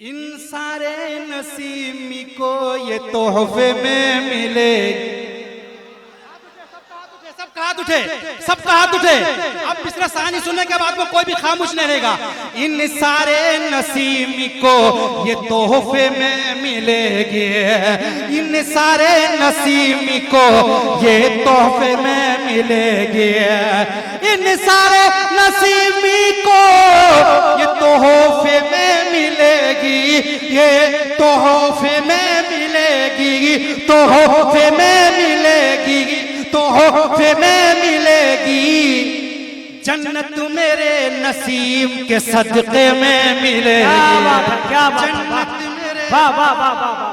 इन सारे नसीमी को ये तोहफे में मिलेगी। सबका हाथ उठे, सबका हाथ उठे। अब पिछला कहानी सुनने के बाद में कोई भी खामोश नहीं रहेगा। इन सारे नसीमी को ये तोहफे में मिलेगी। इन सारे नसीमी को ये तोहफे में मिलेगी। इन सारे नसीमी को ये तोहफे में मिलेगी। ये तोहफे में मिलेगी, तोहफे में मिलेगी, तोहफे में मिलेगी। जन्नत मेरे नसीब के सदक़े में मिलेगी। क्या बात है, क्या बात है, जन्नत मेरे, वाह वाह वाह वाह वाह,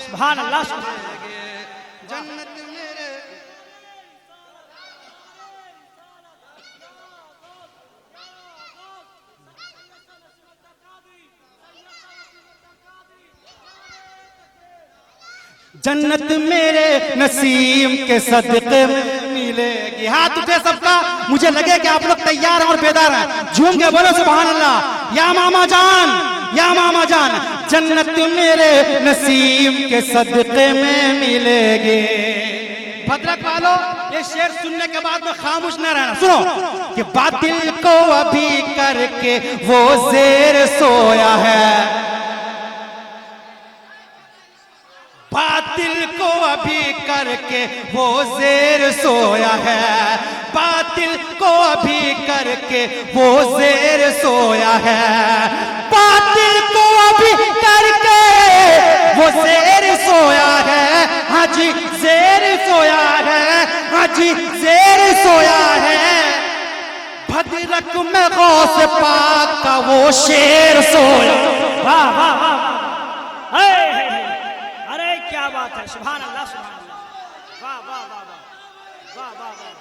सुभान अल्लाह, सुभान अल्लाह। जन्नत मेरे। जन्नत मेरे नसीब के सदक़े में मिलेगी। हाथ उठे सबका। मुझे लगे कि आप लोग तैयार हैं और बेदार हैं। झूम के बोलो सुभान अल्लाह। या मामा जान, या मामा जान, जन्नत मेरे नसीब के सदक़े में मिलेगी। भद्रक वालों, ये शेर सुनने के बाद में खामोश न रहना। सुनो कि बातिल को अभी करके वो ज़ेर सोया है। बातिल को अभी करके वो ज़ेर सोया है। बातिल को अभी करके वो ज़ेर सोया है। बातिल को अभी करके वो ज़ेर सोया है। हाँ जी ज़ेर सोया है, हाँ जी ज़ेर सोया है। भद्रक में गौस पाक का वो शेर सोया। वाह वाह वाह, अरे क्या बात है, सुभान अल्लाह, सुभान अल्लाह, वाह वाह वाह वाह वाह वाह वाह।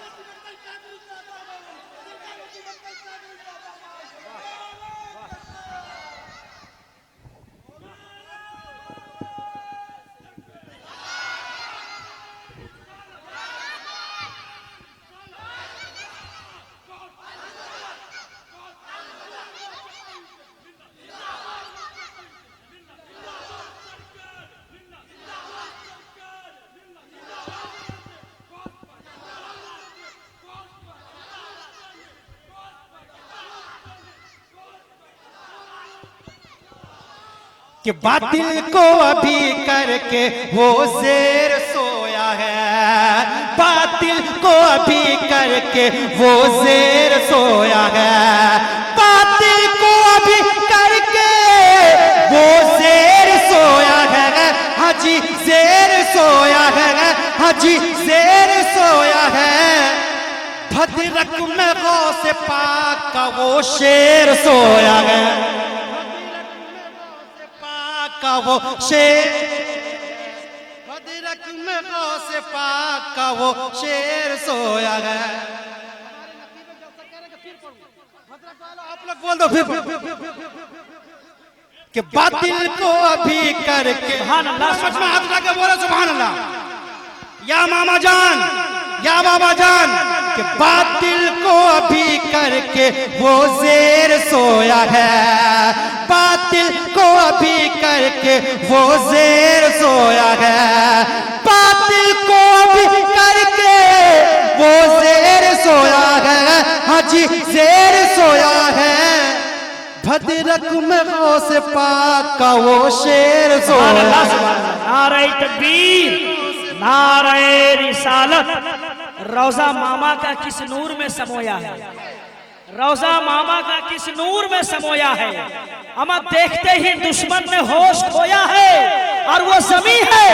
कि बातिल को अभी करके वो ज़ेर सोया है। बातिल को अभी करके वो ज़ेर सोया है। बातिल को अभी करके वो ज़ेर सोया है। हाँ जी ज़ेर सोया है, हाँ जी ज़ेर सोया है। भद्रक में गौस पाक का वो शेर सोया है। का वो शेर, भद्रक में गौस पाक का वो शेर सोया है। आप लोग बोल दो फिर कि बातिल को अभी करके, सुभान अल्लाह, सच में हाथ उठा के बोलो सुभान अल्लाह। या मामा जान, या बाबा जान, कि बातिल को अभी करके वो ज़ेर सोया है। बातिल को अभी करके वो ज़ेर सोया है। बातिल को अभी करके वो ज़ेर सोया है। हाँ जी ज़ेर सोया है। भद्रक में गौस पाक का वो शेर सोया है। नारे तकबीर, नारे रिसालत। रोजा मामा का किस नूर में समोया है, रोजा मामा का किस नूर में समोया है। अमा देखते ही दुश्मन ने होश खोया है। और वो ज़मी है,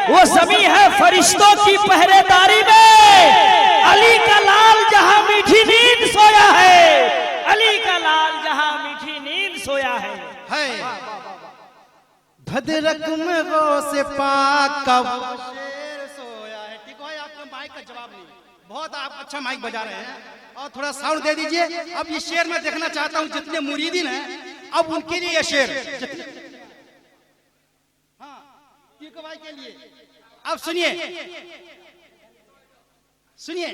वो ज़मी है फरिश्तों की पहरेदारी में। अली का लाल जहां मीठी नींद सोया है, अली का लाल जहां मीठी नींद सोया है। भद्रक में गौस पाक का शेर सोया है। ठीक है, आपका माइक का जवाब नहीं, बहुत आप अच्छा माइक बजा रहे हैं और थोड़ा साउंड दे दीजिए। अब ये शेर मैं देखना चाहता हूँ जितने मुरीदीन हैं, अब उनके लिए ये शेर, हाँ भाई के लिए। अब सुनिए, सुनिए,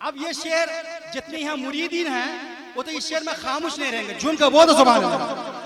अब ये शेर जितने यहाँ मुरीदीन हैं वो तो इस शेर में खामोश नहीं रहेंगे। झूम के बोल दो सुभान अल्लाह।